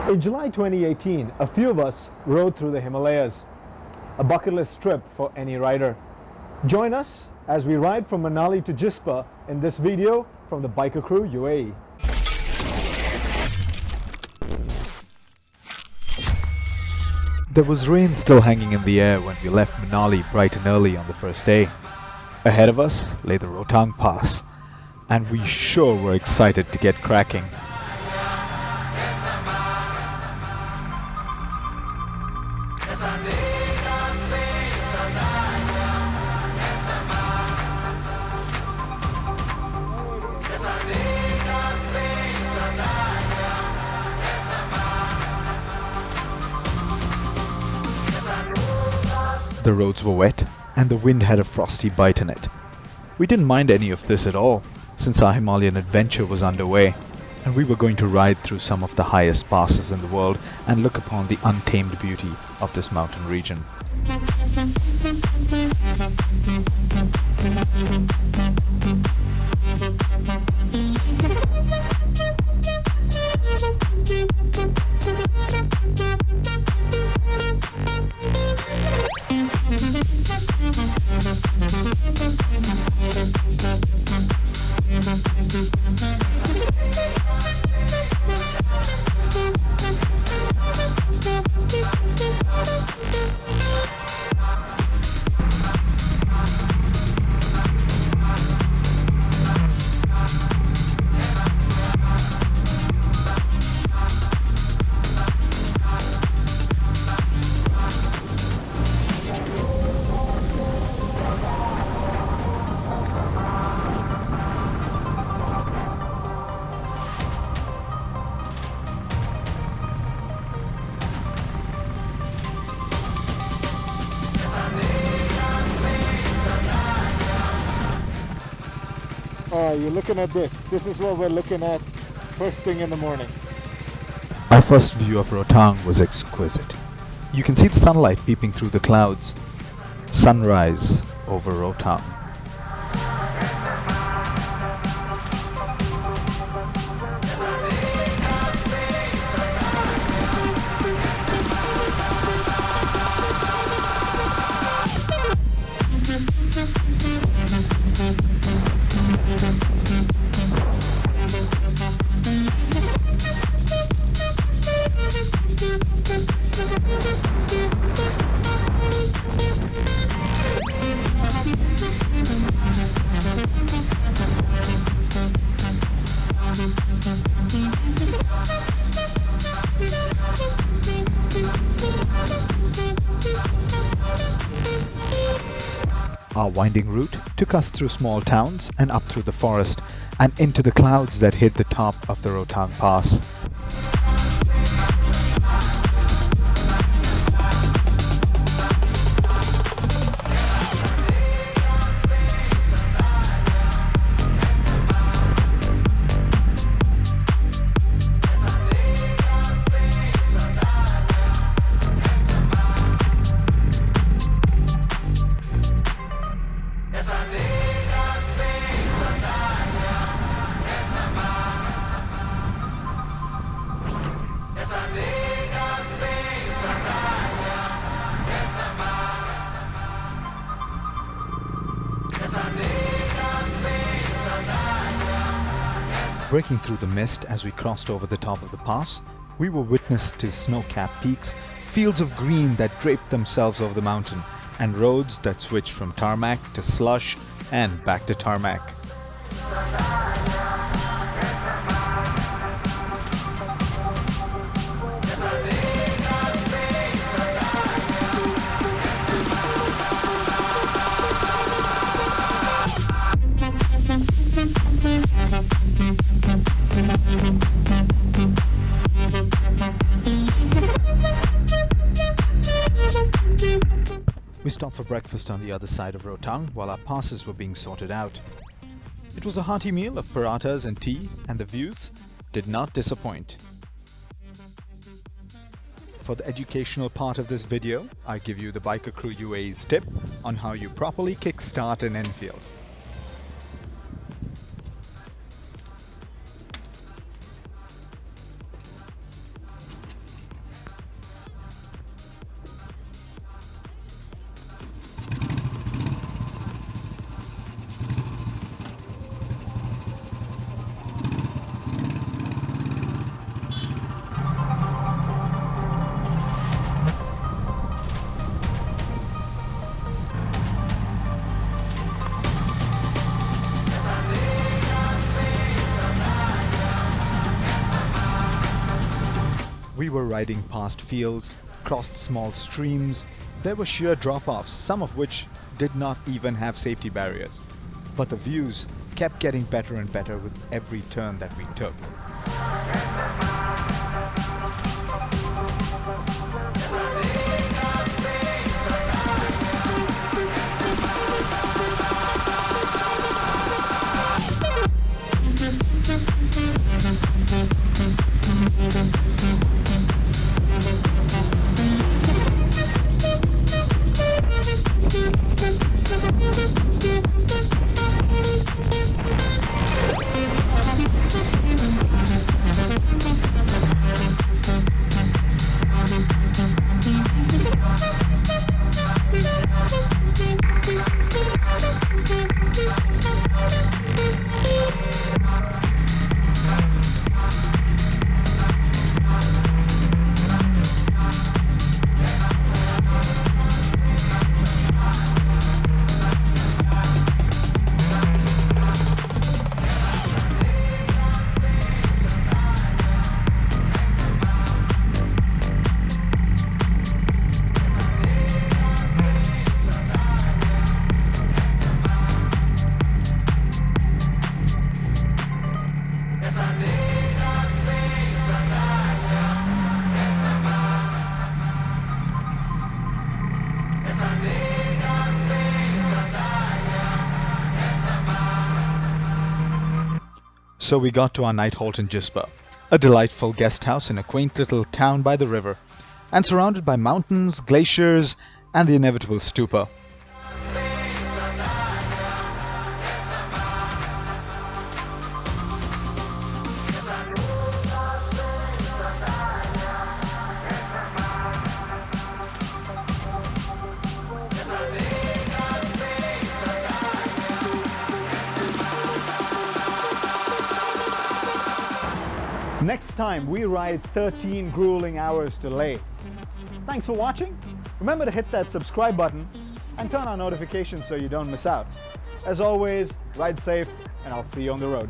In July 2018, a few of us rode through the Himalayas, a bucket list trip for any rider. Join us as we ride from Manali to Jispa in this video from the Biker Crew UAE. There was rain still hanging in the air when we left Manali bright and early on the first day. Ahead of us lay the Rohtang Pass, and we sure were excited to get cracking. The roads were wet, and the wind had a frosty bite in it. We didn't mind any of this at all, since our Himalayan adventure was underway, and we were going to ride through some of the highest passes in the world and look upon the untamed beauty of this mountain region. You're looking at this. This is what we're looking at first thing in the morning. Our first view of Rhotang was exquisite. You can see the sunlight peeping through the clouds. Sunrise over Rhotang. Our winding route took us through small towns and up through the forest and into the clouds that hid the top of the Rohtang Pass. Breaking through the mist as we crossed over the top of the pass, we were witness to snow-capped peaks, fields of green that draped themselves over the mountain, and roads that switched from tarmac to slush and back to tarmac. We stopped for breakfast on the other side of Rhotang while our passes were being sorted out. It was a hearty meal of parathas and tea, and the views did not disappoint. For the educational part of this video, I give you the Biker Crew UAE's tip on how you properly kickstart an Enfield. We were riding past fields, crossed small streams. There were sheer drop-offs, some of which did not even have safety barriers. But the views kept getting better and better with every turn that we took. So we got to our night halt in Jispa, a delightful guest house in a quaint little town by the river, and surrounded by mountains, glaciers, and the inevitable stupa. Next time, we ride 13 grueling hours to Leh. Thanks for watching. Remember to hit that subscribe button and turn on notifications so you don't miss out. As always, ride safe, and I'll see you on the road.